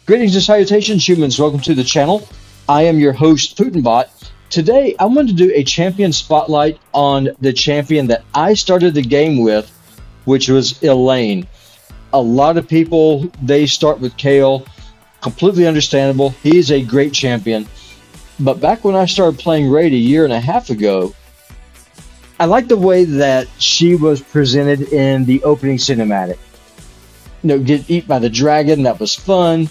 Greetings and salutations, humans. Welcome to the channel. I am your host, Putinbot. Today, I want to do a champion spotlight on the champion that I started the game with, which was Elhaine. A lot of people, they start with Kael. Completely understandable. He is a great champion. But back when I started playing Raid a year and a half ago, I liked the way that she was presented in the opening cinematic. Get eaten by the dragon, that was fun.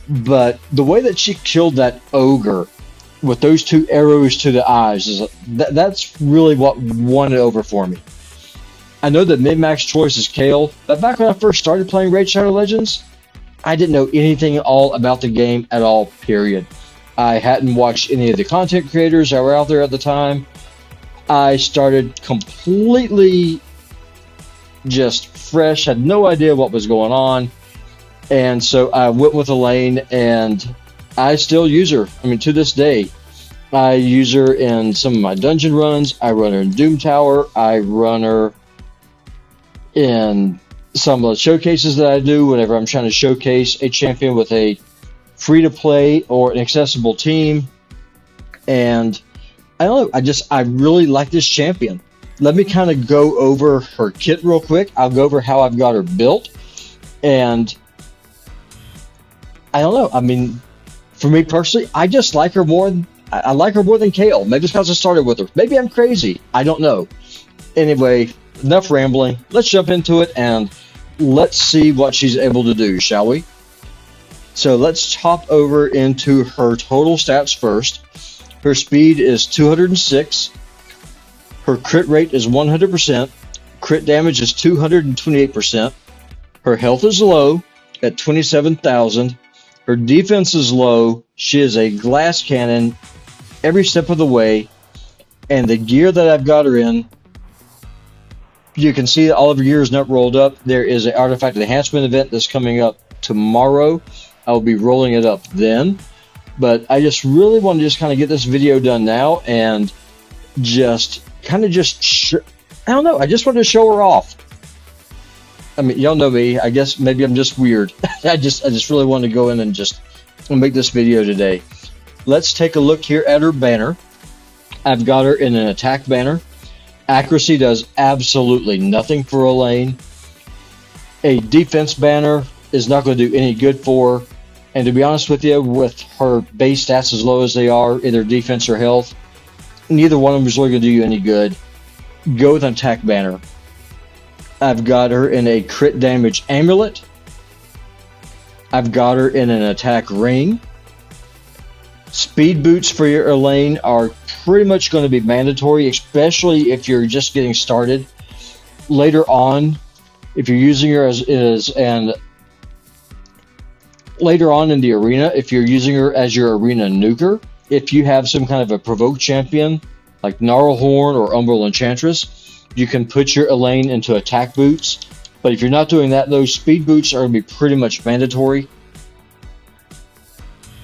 But the way that she killed that ogre with those two arrows to the eyes, that's really what won it over for me. I know that mid-max choice is Kael, but back when I first started playing Raid Shadow Legends, I didn't know anything at all about the game at all, period. I hadn't watched any of the content creators that were out there at the time. I started completely just fresh, had no idea what was going on. And so I went with Elhaine, and I still use her. I mean, to this day, I use her in some of my dungeon runs. I run her in Doom Tower. I run her in some of the showcases that I do whenever I'm trying to showcase a champion with a free-to-play or an accessible team. And I don't know, I really like this champion. Let me kind of go over her kit real quick. I'll go over how I've got her built. And I don't know. I mean, for me personally, I just like her more. I like her more than Kael. Maybe it's because I started with her. Maybe I'm crazy. I don't know. Anyway, enough rambling. Let's jump into it and let's see what she's able to do, shall we? So let's hop over into her total stats first. Her speed is 206. Her crit rate is 100%. Crit damage is 228%. Her health is low at 27,000. Her defense is low. She is a glass cannon every step of the way. And the gear that I've got her in, you can see that all of her gear is not rolled up. There is an artifact enhancement event that's coming up tomorrow. I will be rolling it up then. But I just really want to just kind of get this video done now and just kind of I don't know. I just wanted to show her off. I mean, y'all know me. I guess maybe I'm just weird. I just really wanted to go in and just make this video today. Let's take a look here at her banner. I've got her in an attack banner. Accuracy does absolutely nothing for Elhaine. A defense banner is not going to do any good for her. And to be honest with you, with her base stats as low as they are, either defense or health, neither one of them is really going to do you any good. Go with an attack banner. I've got her in a crit damage amulet. I've got her in an attack ring. Speed boots for your Elhaine are pretty much going to be mandatory, especially if you're just getting started. Later on, if you're using her later on in the arena, if you're using her as your arena nuker, if you have some kind of a provoke champion like Gnarlhorn or Umbral Enchantress, you can put your Elhaine into attack boots. But if you're not doing that, those speed boots are going to be pretty much mandatory.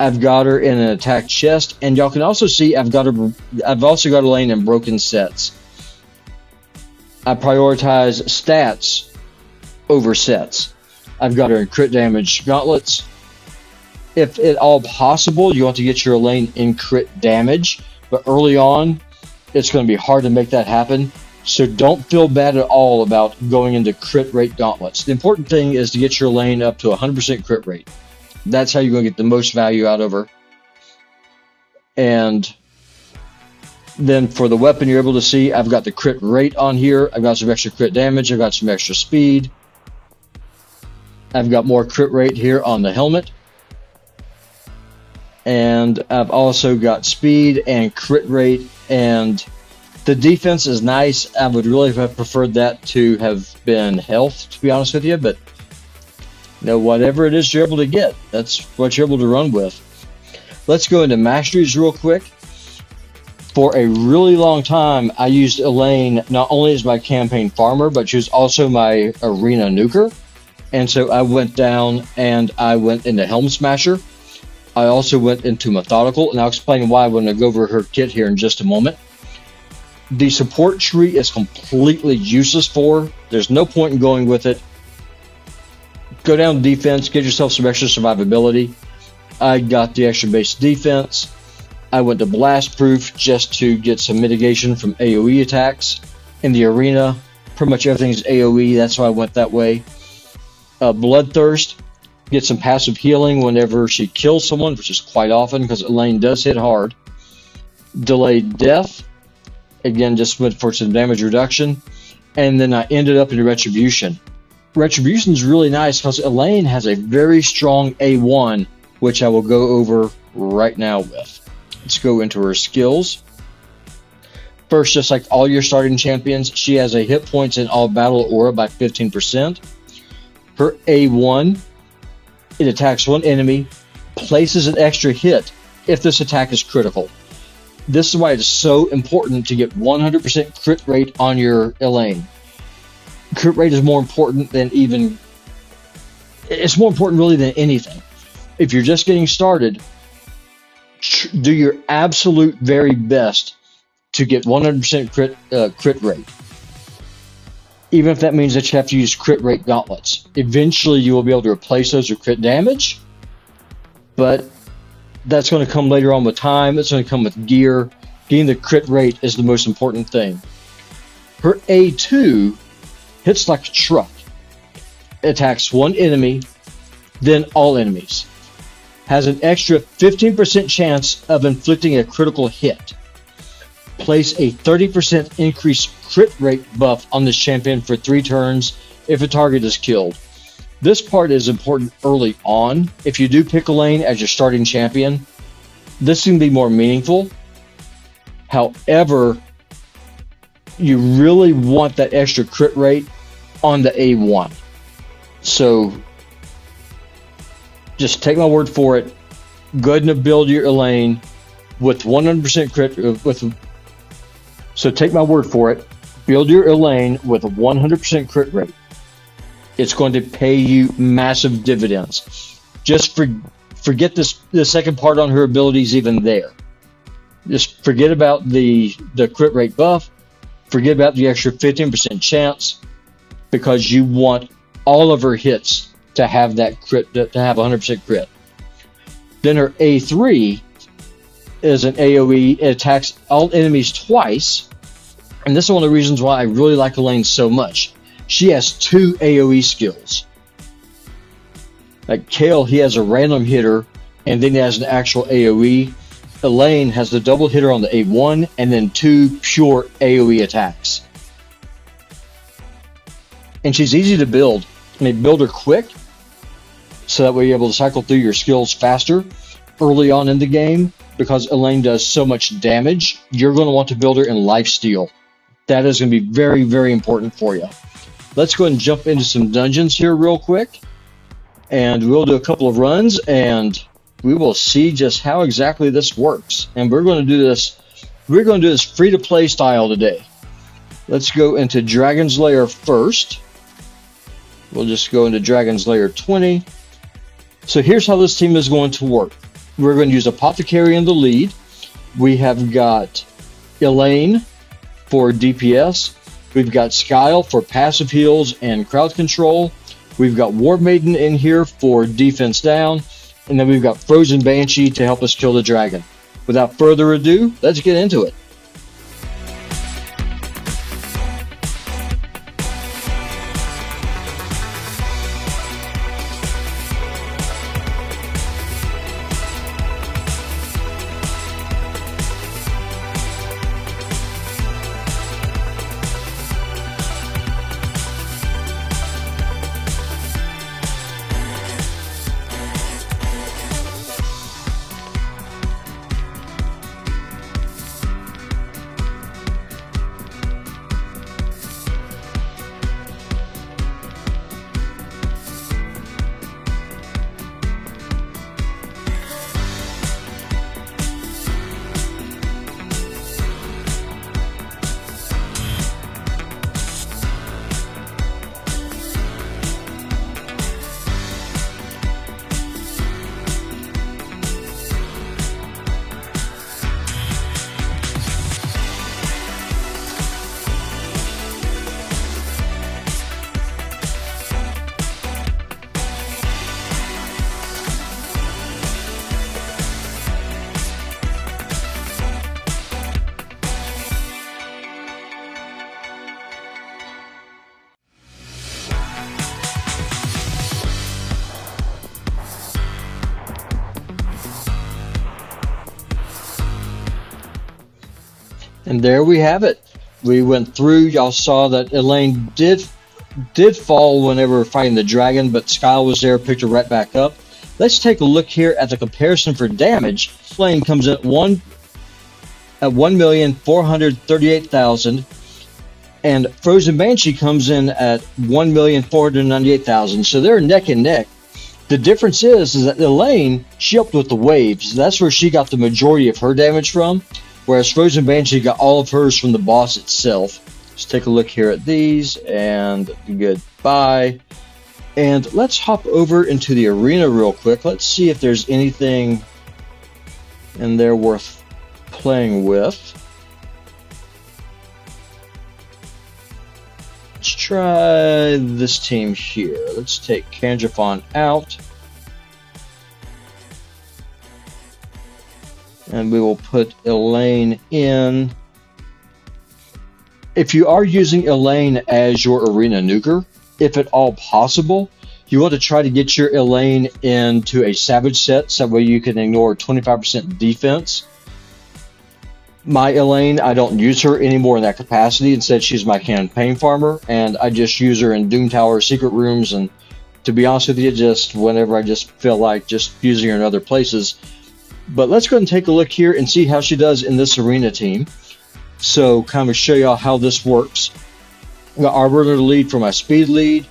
I've got her in an attack chest, and y'all can also see I've also got Elhaine in broken sets. I prioritize stats over sets. I've got her in crit damage gauntlets. If at all possible, you want to get your Elhaine in crit damage, but early on, it's going to be hard to make that happen. So don't feel bad at all about going into crit rate gauntlets. The important thing is to get your Elhaine up to 100% crit rate. That's how you're going to get the most value out of her. And then for the weapon, you're able to see I've got the crit rate on here. I've got some extra crit damage. I've got some extra speed. I've got more crit rate here on the helmet. And I've also got speed and crit rate, and the defense is nice. I would really have preferred that to have been health, to be honest with you, but whatever it is you're able to get, that's what you're able to run with. Let's go into Masteries real quick. For a really long time, I used Elhaine not only as my campaign farmer, but she was also my arena nuker. And so I went down and I went into Helm Smasher. I also went into Methodical, and I'll explain why when I go over her kit here in just a moment. The support tree is completely useless for her. There's no point in going with it. Go down defense, get yourself some extra survivability. I got the extra base defense. I went to blast proof just to get some mitigation from AoE attacks in the arena. Pretty much everything's AoE, that's why I went that way. Bloodthirst, get some passive healing whenever she kills someone, which is quite often because Elhaine does hit hard. Delayed death, again, just went for some damage reduction. And then I ended up in Retribution. Retribution is really nice because Elhaine has a very strong A1, which I will go over right now with. Let's go into her skills. First, just like all your starting champions, she has a hit points in all battle aura by 15%. Her A1, it attacks one enemy, places an extra hit if this attack is critical. This is why it's so important to get 100% crit rate on your Elhaine. Crit rate is more important than even... It's more important really than anything. If you're just getting started, do your absolute very best to get 100% crit rate. Even if that means that you have to use crit rate gauntlets. Eventually you will be able to replace those with crit damage, but that's going to come later on with time. It's going to come with gear. Getting the crit rate is the most important thing. Her A2 hits like a truck. It attacks one enemy, then all enemies. Has an extra 15% chance of inflicting a critical hit. Place a 30% increased crit rate buff on this champion for 3 turns if a target is killed. This part is important early on. If you do pick Elhaine as your starting champion, this can be more meaningful. However, you really want that extra crit rate on the A1. So just take my word for it. Go ahead and build your Elhaine with 100% crit. So take my word for it. Build your Elhaine with a 100% crit rate. It's going to pay you massive dividends. Just forget the second part on her abilities even there. Just forget about the crit rate buff. Forget about the extra 15% chance, because you want all of her hits to have that crit, to have 100% crit. Then her A3 is an AoE. It attacks all enemies twice. And this is one of the reasons why I really like Elhaine so much. She has 2 AoE skills. Like Kael, he has a random hitter, and then he has an actual AoE. Elhaine has the double hitter on the A1, and then 2 pure AoE attacks. And she's easy to build. I mean, build her quick, so that way you're able to cycle through your skills faster early on in the game, because Elhaine does so much damage. You're going to want to build her in lifesteal. That is going to be very, very important for you. Let's go ahead and jump into some dungeons here real quick, and we'll do a couple of runs, and we will see just how exactly this works. And we're going to do this. We're going to do this free-to-play style today. Let's go into Dragon's Lair first. We'll just go into Dragon's Lair 20. So here's how this team is going to work. We're going to use Apothecary in the lead. We have got Elhaine for DPS. We've got Kael for passive heals and crowd control. We've got War Maiden in here for defense down. And then we've got Frozen Banshee to help us kill the dragon. Without further ado, let's get into it. And there we have it. We went through. Y'all saw that Elhaine did fall whenever fighting the dragon, but Kael was there, picked her right back up. Let's take a look here at the comparison for damage. Elhaine comes in at 1,438,000, and Frozen Banshee comes in at 1,498,000. So they're neck and neck. The difference is that Elhaine, she helped with the waves. That's where she got the majority of her damage from, whereas Frozen Banshee got all of hers from the boss itself. Let's take a look here at these, and goodbye. And let's hop over into the arena real quick. Let's see if there's anything in there worth playing with. Let's try this team here. Let's take Kanjafon out. And we will put Elhaine in. If you are using Elhaine as your arena nuker, if at all possible, you want to try to get your Elhaine into a Savage set, so that way you can ignore 25% defense. My Elhaine, I don't use her anymore in that capacity. Instead, she's my campaign farmer, and I just use her in Doom Tower secret rooms, and to be honest with you, just whenever I just feel like just using her in other places. But let's go ahead and take a look here and see how she does in this arena team. So kind of show y'all how this works. I've got Arbiter to lead for my speed lead.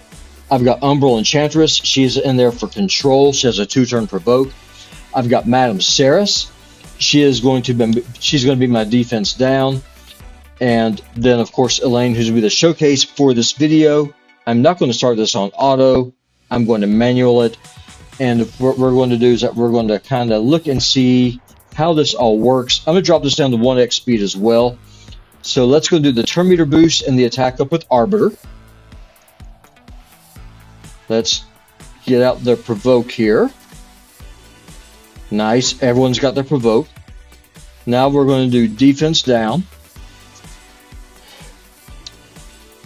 I've got Umbral Enchantress. She's in there for control. She has a 2-turn provoke. I've got Madame Saris. She's going to be my defense down. And then of course Elhaine, who's going to be the showcase for this video. I'm not going to start this on auto. I'm going to manual it. And what we're going to do is that we're going to kind of look and see how this all works. I'm going to drop this down to 1x speed as well. So let's go do the turn meter boost and the attack up with Arbiter. Let's get out the provoke here. Nice, everyone's got their provoke. Now we're going to do defense down.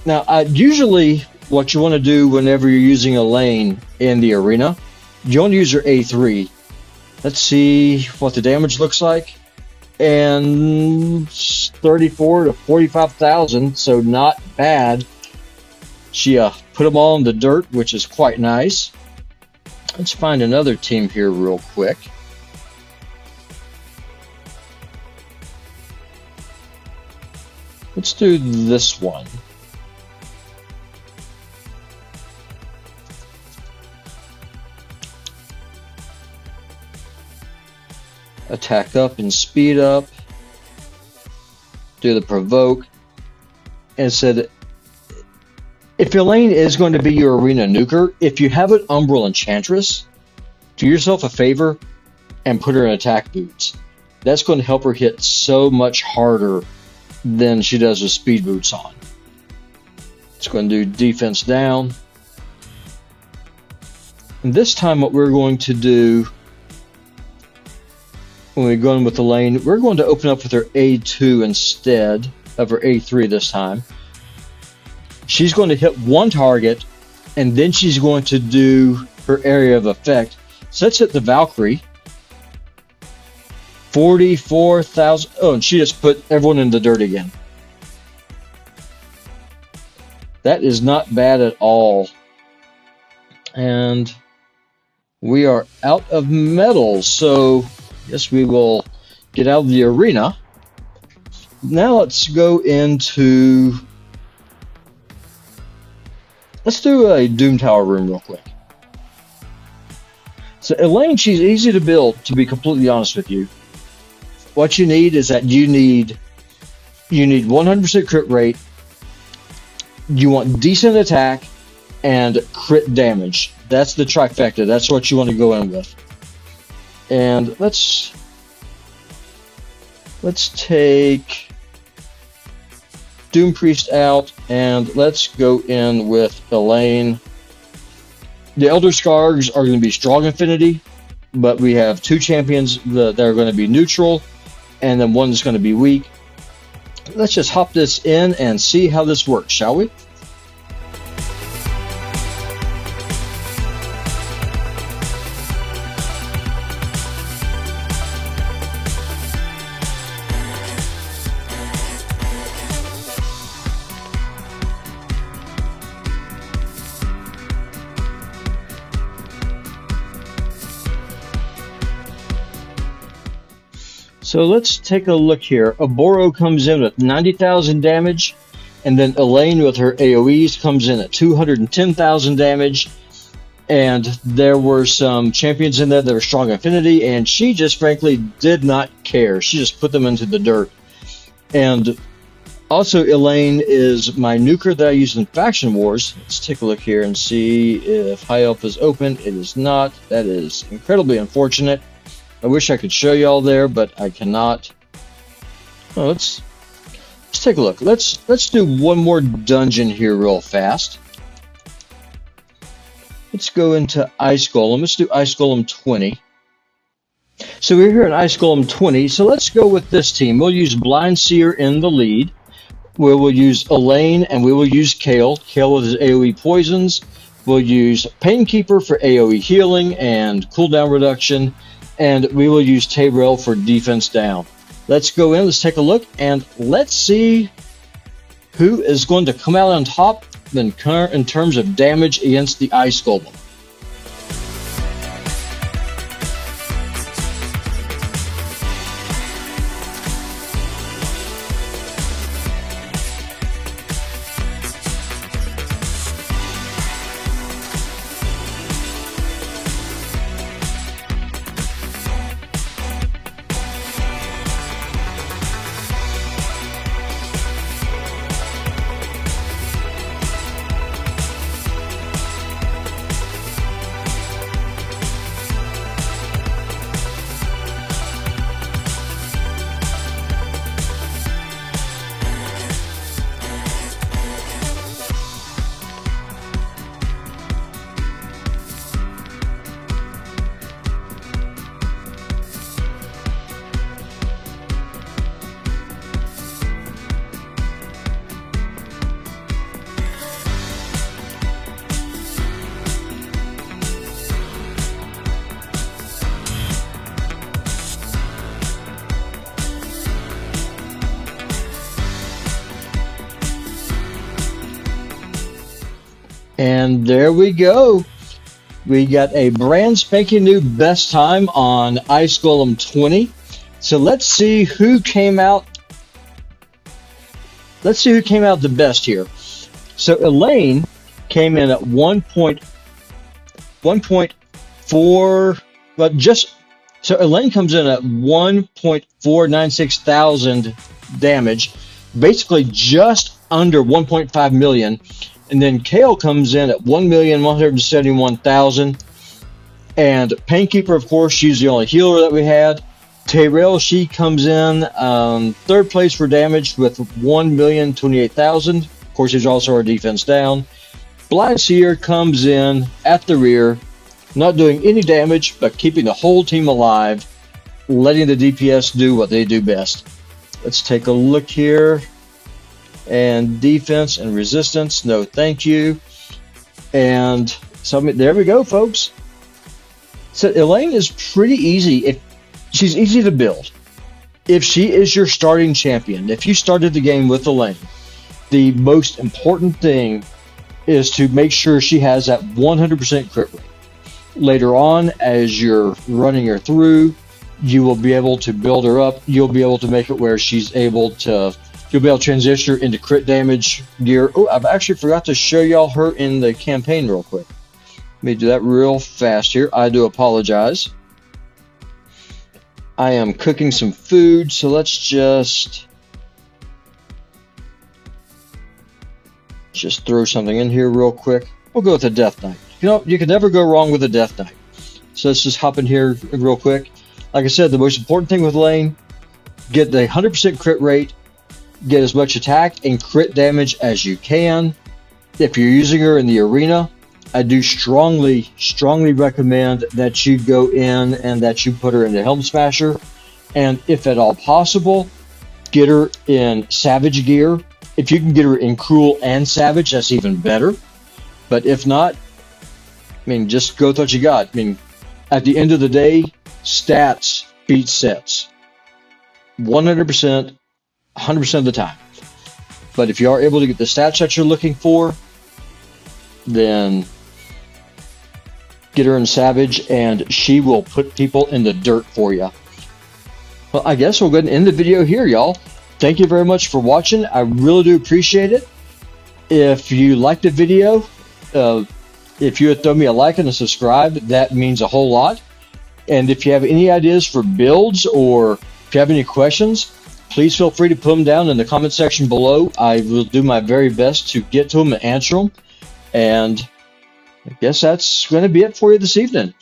Now, usually what you want to do whenever you're using Elhaine in the arena, you want to use your A3. Let's see what the damage looks like. And 34 to 45,000, so not bad. She put them all in the dirt, which is quite nice. Let's find another team here real quick. Let's do this one. Attack up and speed up. Do the provoke. And said, if Elhaine is going to be your arena nuker, if you have an Umbral Enchantress, do yourself a favor and put her in attack boots. That's going to help her hit so much harder than she does with speed boots on. It's going to do defense down. And this time what we're going to do, when we go in with Elhaine, we're going to open up with her A2 instead of her A3 this time. She's going to hit one target, and then she's going to do her area of effect. So let's hit the Valkyrie. 44,000. Oh, and she just put everyone in the dirt again. That is not bad at all. And we are out of medals, so yes, we will get out of the arena. Now let's go into... Let's do a Doom Tower room real quick. So Elhaine, she's easy to build, to be completely honest with you. What you need is that you need 100% crit rate. You want decent attack and crit damage. That's the trifecta. That's what you want to go in with. And let's take Doom Priest out, and let's go in with Elhaine. The Elder Scars are going to be strong affinity, but we have two champions that are going to be neutral, and then one that's going to be weak. Let's just hop this in and see how this works, shall we? So let's take a look here. Oboro comes in with 90,000 damage, and then Elhaine with her AoEs comes in at 210,000 damage. And there were some champions in there that were strong affinity, and she just frankly did not care. She just put them into the dirt. And also, Elhaine is my nuker that I use in Faction Wars. Let's take a look here and see if High Elf is open. It is not. That is incredibly unfortunate. I wish I could show y'all there, but I cannot. Oh, let's take a look. Let's do one more dungeon here real fast. Let's go into Ice Golem. Let's do Ice Golem 20. So we're here in Ice Golem 20. So let's go with this team. We'll use Blind Seer in the lead. We will use Elhaine, and we will use Kael. Kael with his AoE poisons. We'll use Painkeeper for AoE healing and cooldown reduction. And we will use Tayrel for defense down. Let's go in, let's take a look, and let's see who is going to come out on top in terms of damage against the Ice Golem. And there we go. We got a brand spanking new best time on Ice Golem 20. So let's see who came out. Let's see who came out the best here. So Elhaine came in at 1.4, but just so Elhaine comes in at 1.496 thousand damage, basically just under 1.5 million. And then Kael comes in at 1,171,000. And Painkeeper, of course, she's the only healer that we had. Tayrel, she comes in third place for damage with 1,028,000. Of course, she's also our defense down. Blind Seer comes in at the rear, not doing any damage, but keeping the whole team alive, letting the DPS do what they do best. Let's take a look here. And defense and resistance, no thank you. And so there we go, folks. So Elhaine is pretty easy. She's easy to build. If she is your starting champion, if you started the game with Elhaine, the most important thing is to make sure she has that 100% crit rate. Later on, as you're running her through, you will be able to build her up. You'll be able to make it where she's able to. You'll be able to transition her into crit damage gear. Oh, I've actually forgot to show y'all her in the campaign real quick. Let me do that real fast here. I do apologize. I am cooking some food, so let's just throw something in here real quick. We'll go with the Death Knight. You know, you can never go wrong with a Death Knight. So let's just hop in here real quick. Like I said, the most important thing with Elhaine, get the 100% crit rate. Get as much attack and crit damage as you can. If you're using her in the arena, I do strongly recommend that you go in and that you put her into Helm Smasher. And if at all possible, get her in Savage gear. If you can get her in Cruel and Savage, that's even better. But if not, I mean, just go with what you got. I mean, at the end of the day, stats beat sets. 100%. 100% of the time. But if you are able to get the stats that you're looking for, then get her in Savage and she will put people in the dirt for you. Well, I guess we'll go ahead and end the video here, y'all. Thank you very much for watching. I really do appreciate it. If you liked the video, if you would throw me a like and a subscribe, that means a whole lot. And if you have any ideas for builds, or if you have any questions, please feel free to put them down in the comment section below. I will do my very best to get to them and answer them. And I guess that's going to be it for you this evening.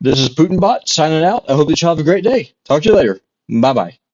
This is PutinBot signing out. I hope that you all have a great day. Talk to you later. Bye-bye.